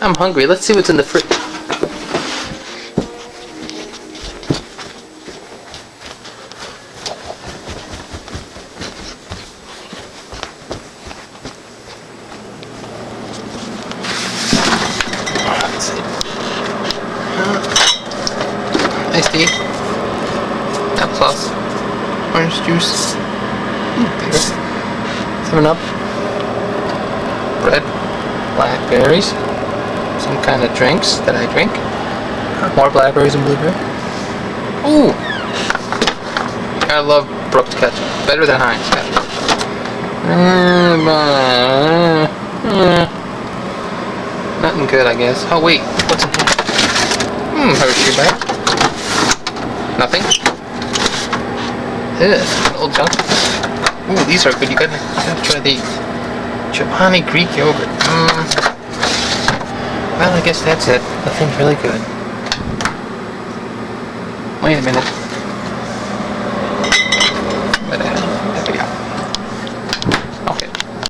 I'm hungry. Let's see what's in the fridge. Let's see. Iced tea. Applesauce. Orange juice. Beer. 7-Up. Bread. Blackberries. Some kind of drinks that I drink. More blackberries and blueberry. Ooh! I love Brooks ketchup. Better than Heinz ketchup. Nothing good, I guess. Oh wait, what's in here? Hershey bar. Nothing. An old junk. Ooh, these are good. You gotta try these. Chobani Greek yogurt. Well, I guess that's it. Nothing's really good. Wait a minute.